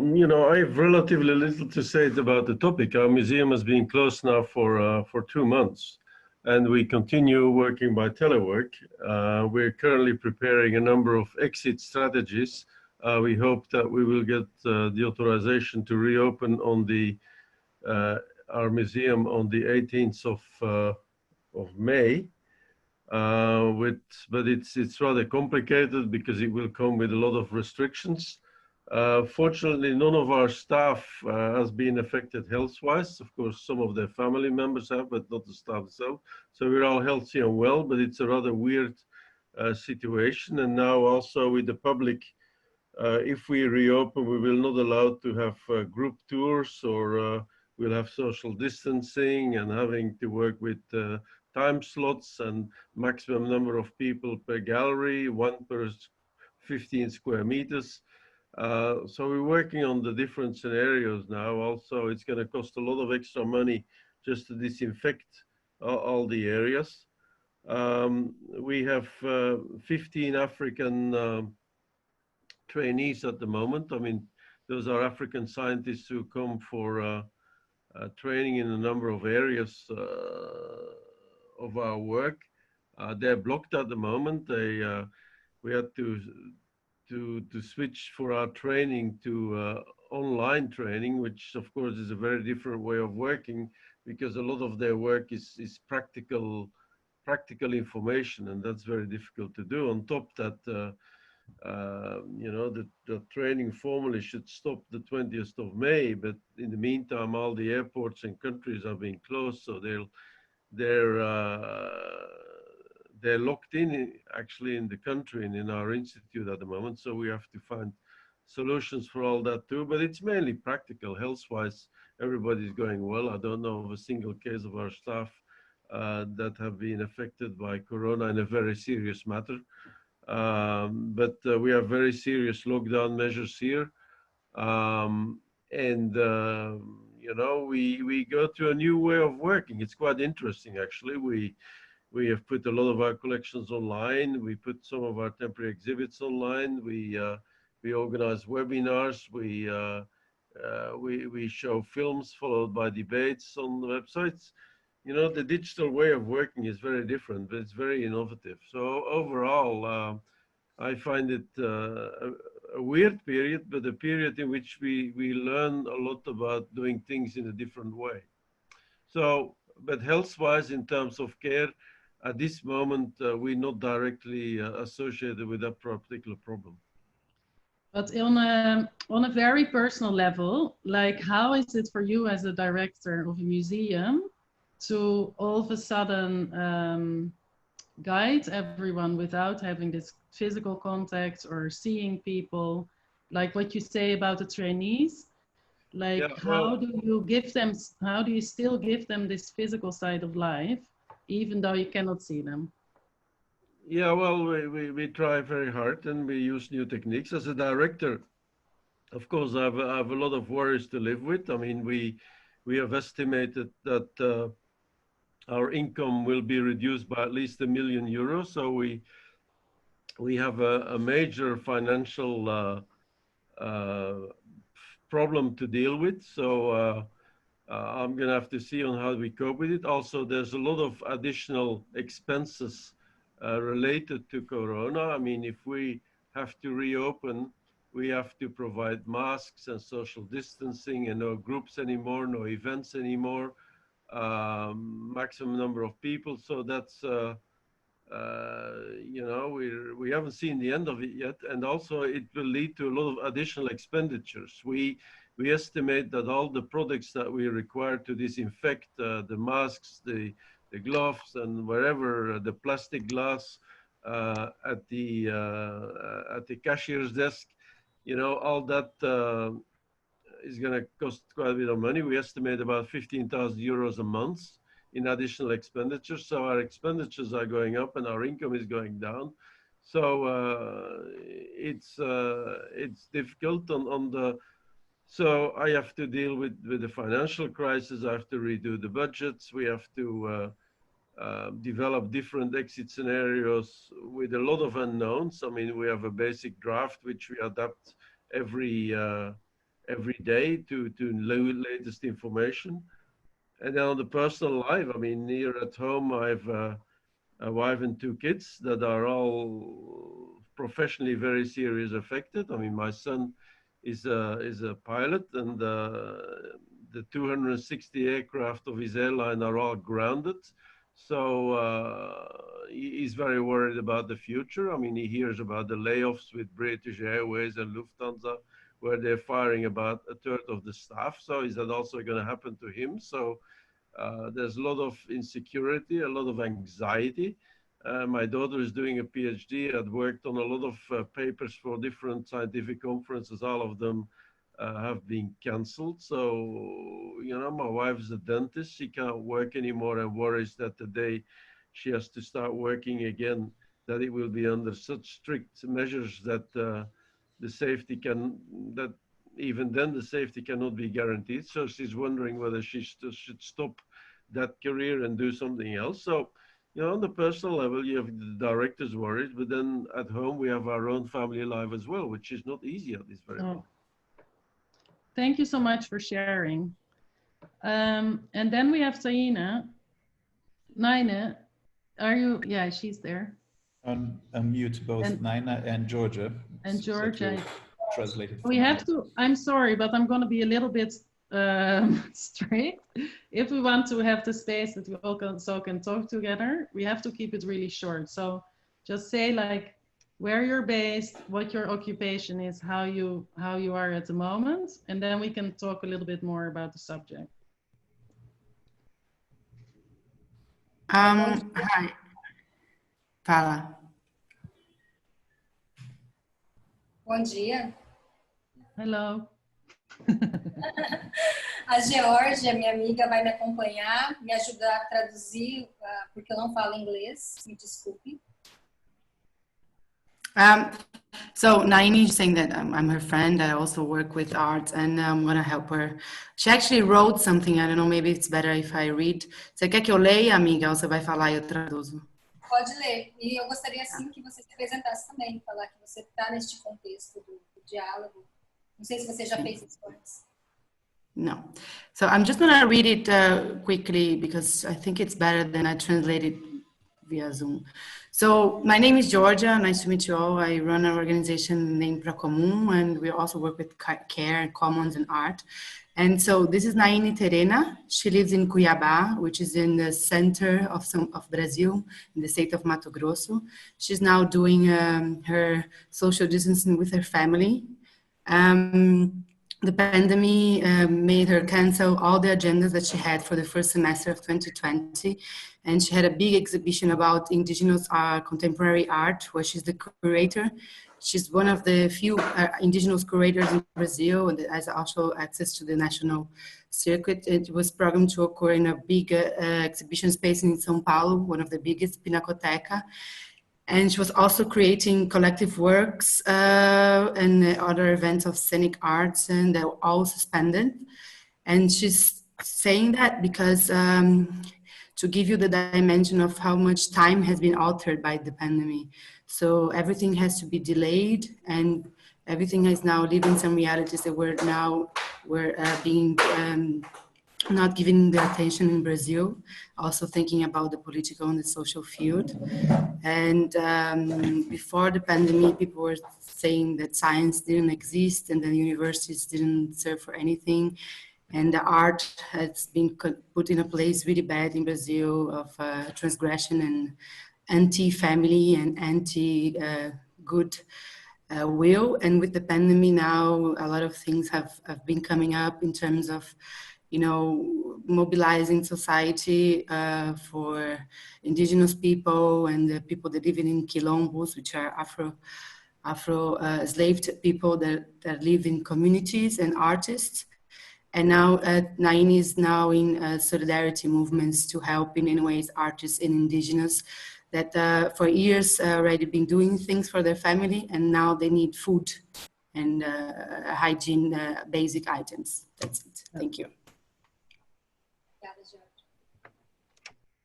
you know, I have relatively little to say about the topic. Our museum has been closed now for 2 months, and we continue working by telework. We're currently preparing a number of exit strategies. We hope that we will get the authorization to reopen on our museum on the 18th of May. But it's rather complicated because it will come with a lot of restrictions. Fortunately, none of our staff has been affected health-wise. Of course, some of their family members have, but not the staff itself. So we're all healthy and well, but it's a rather weird situation. And now also with the public, if we reopen, we will not allow to have group tours, or we'll have social distancing and having to work with time slots and maximum number of people per gallery, 1 per 15 square meters. So we're working on the different scenarios now. Also, it's going to cost a lot of extra money just to disinfect all the areas. We have 15 African trainees at the moment. I mean, those are African scientists who come for training in a number of areas of our work. They're blocked at the moment. We had to switch for our training to online training, which of course is a very different way of working, because a lot of their work is practical information, and that's very difficult to do. On top that, you know, the training formally should stop the 20th of May, but in the meantime, all the airports and countries are being closed, so they're locked in actually in the country and in our institute at the moment. So we have to find solutions for all that too, but it's mainly practical. Health-wise, everybody's going well. I don't know of a single case of our staff that have been affected by Corona in a very serious matter. But we have very serious lockdown measures here. You know, we go to a new way of working. It's quite interesting, actually. We have put a lot of our collections online. We put some of our temporary exhibits online. We organize webinars. We show films followed by debates on the websites. You know, the digital way of working is very different, but it's very innovative. So overall, I find it a weird period, but a period in which we learn a lot about doing things in a different way. So, but health-wise, in terms of care, at this moment, we're not directly associated with that particular problem. But on a very personal level, like, how is it for you as a director of a museum to all of a sudden guide everyone without having this physical contact or seeing people, like what you say about the trainees? Like, yeah, well, how do you still give them this physical side of life, even though you cannot see them? Yeah, well, we try very hard, and we use new techniques. As a director, of course, I have a lot of worries to live with. I mean, we have estimated that our income will be reduced by at least €1 million. So we have a major financial problem to deal with. So I'm going to have to see on how we cope with it. Also, there's a lot of additional expenses related to Corona. I mean, if we have to reopen, we have to provide masks and social distancing, and no groups anymore, no events anymore, maximum number of people. So that's, you know, we haven't seen the end of it yet. And also it will lead to a lot of additional expenditures. We estimate that all the products that we require to disinfect, the masks, the gloves, and wherever, the plastic glass at the cashier's desk, you know, all that is going to cost quite a bit of money. We estimate about €15,000 a month in additional expenditures. So our expenditures are going up and our income is going down. So it's difficult on the. So I have to deal with the financial crisis. I have to redo the budgets. We have to develop different exit scenarios with a lot of unknowns. I mean, we have a basic draft which we adapt every every day to latest information. And then on the personal life, I mean, here at home, I have a wife and 2 kids that are all professionally very serious affected. I mean, my son is a pilot, and the 260 aircraft of his airline are all grounded. So he's very worried about the future. I mean, he hears about the layoffs with British Airways and Lufthansa, where they're firing about a third of the staff. So is that also going to happen to him? So there's a lot of insecurity, a lot of anxiety. My daughter is doing a PhD. I'd worked on a lot of papers for different scientific conferences. All of them have been cancelled. So, you know, my wife is a dentist. She can't work anymore and worries that the day she has to start working again, that it will be under such strict measures that the safety that even then the safety cannot be guaranteed. So she's wondering whether she should stop that career and do something else. So, you know, on the personal level, you have the director's worries, but then at home we have our own family life as well, which is not easy at this very moment. Thank you so much for sharing. And then we have Naine. Naine, are you? Yeah, she's there. Unmute both Naine and Georgia. And Georgia. Translated. We have to, I'm sorry, but I'm going to be a little bit strict. If we want to have the space that we all can talk together, we have to keep it really short. So just say like where you're based, what your occupation is, how you are at the moment, and then we can talk a little bit more about the subject. Hi. Fala. Bom dia. Hello. A Geórgia, minha amiga, vai me acompanhar, me ajudar a traduzir, porque eu não falo inglês, me desculpe. So Naine is saying that I'm her friend. I also work with art, and I'm gonna help her. She actually wrote something. I don't know. Maybe it's better if I read. Você quer que eu leia, amiga? Ou você vai falar e eu traduzo? Pode ler. E eu gostaria sim que você se apresentasse também, falar que você está neste contexto do diálogo. Não sei se você já fez isso antes. No. So I'm just gonna read it quickly because I think it's better than I translate it via Zoom. So my name is Georgia. Nice to meet you all. I run an organization named Procomum, and we also work with care, commons, and art. And so this is Naine Terena. She lives in Cuiabá, which is in the center of Brazil, in the state of Mato Grosso. She's now doing her social distancing with her family. The pandemic made her cancel all the agendas that she had for the first semester of 2020. And she had a big exhibition about indigenous contemporary art, where she's the curator. She's one of the few indigenous curators in Brazil, and has also access to the national circuit. It was programmed to occur in a big exhibition space in São Paulo, one of the biggest, Pinacoteca. And she was also creating collective works and other events of scenic arts, and they were all suspended. And she's saying that because to give you the dimension of how much time has been altered by the pandemic. So everything has to be delayed, and everything is now living some realities that we're being not giving the attention in Brazil, also thinking about the political and the social field. And before the pandemic, people were saying that science didn't exist and the universities didn't serve for anything. And the art has been put in a place really bad in Brazil of transgression and anti-family and anti-good will. And with the pandemic now, a lot of things have been coming up in terms of, you know, mobilizing society for indigenous people and the people that live in quilombos, which are Afro enslaved people that live in communities, and artists. And now Naine is now in solidarity movements to help in any ways artists and indigenous that for years already been doing things for their family, and now they need food and hygiene basic items. That's it. Thank you.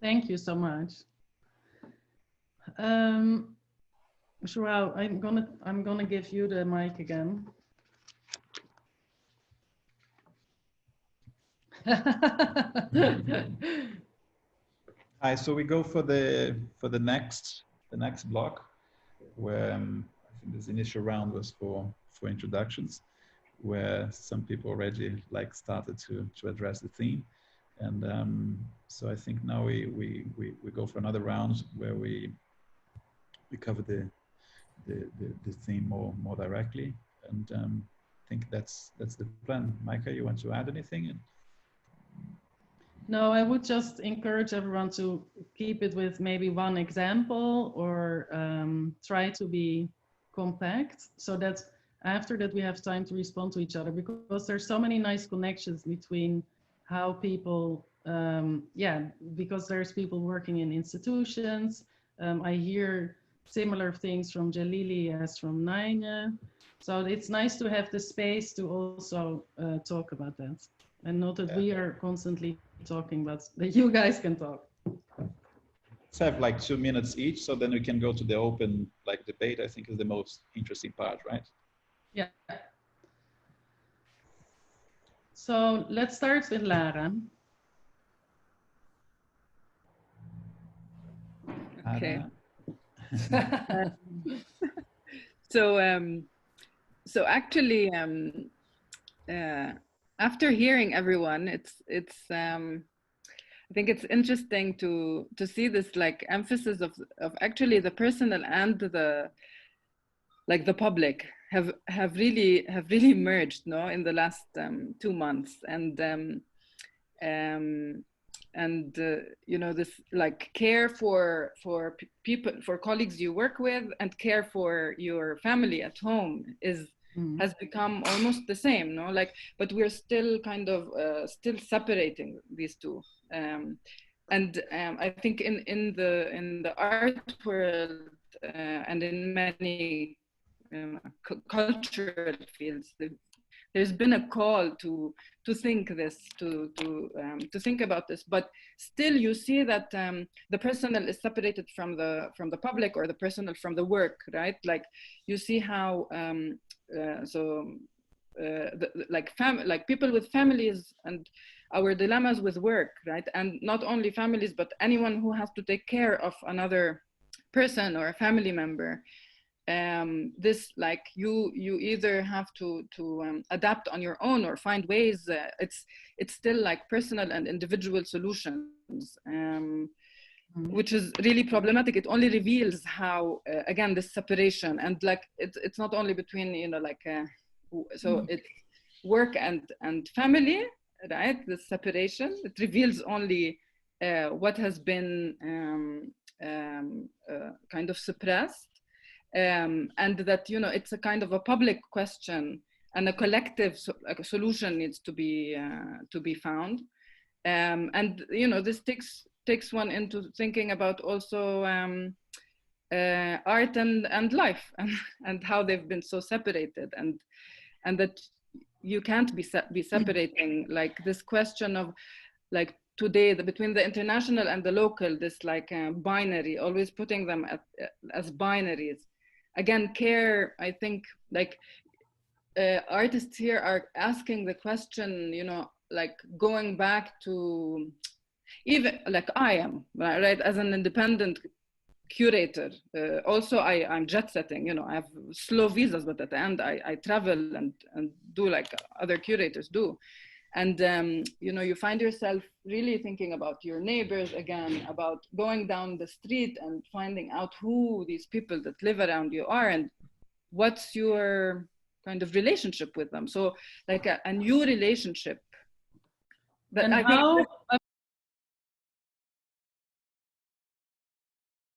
Thank you so much. João, I'm gonna give you the mic again. Hi, so we go for the next block, where I think this initial round was for introductions, where some people already started to address the theme, and so I think now we go for another round where we cover the theme more directly, and I think that's the plan. Maaike, you want to add anything? No, I would just encourage everyone to keep it with maybe one example, or try to be compact, so that after that we have time to respond to each other, because there's so many nice connections between how people, because there's people working in institutions. I hear similar things from Jelili as from Naine. So it's nice to have the space to also talk about that. And not that we are constantly talking, but that you guys can talk. Let's have 2 minutes each, so then we can go to the open debate. I think is the most interesting part, right? Yeah. So let's start with Lara. Okay. So actually, after hearing everyone, I think it's interesting to see this emphasis of actually the personal and the public have really merged, no, in the last 2 months, and you know, this care for people, for colleagues you work with, and care for your family at home has become almost the same, no? But we're still kind of still separating these two, and I think in the art world and in many cultural fields, there's been a call to think this, to think about this, but still you see that the personal is separated from the public, or the personal from the work, right? You see how people with families and our dilemmas with work, right? And not only families, but anyone who has to take care of another person or a family member. This you either have to adapt on your own or find ways. It's still personal and individual solutions, which is really problematic. It only reveals how again this separation, and it's not only between, you know, so it's work and family, right? The separation, it reveals only what has been kind of suppressed. And that, you know, it's a kind of a public question, and a collective solution needs to be found. And you know, this takes one into thinking about also art and life, and how they've been so separated, and that you can't be separating this question of today between the international and the local, this binary, always putting them as binaries. Again, care, I think artists here are asking the question, you know, going back to even I am, right, as an independent curator. Also, I'm jet setting, you know, I have slow visas, but at the end I travel and do other curators do. And, you know, you find yourself really thinking about your neighbors again, about going down the street and finding out who these people that live around you are, and what's your kind of relationship with them. So a new relationship. But and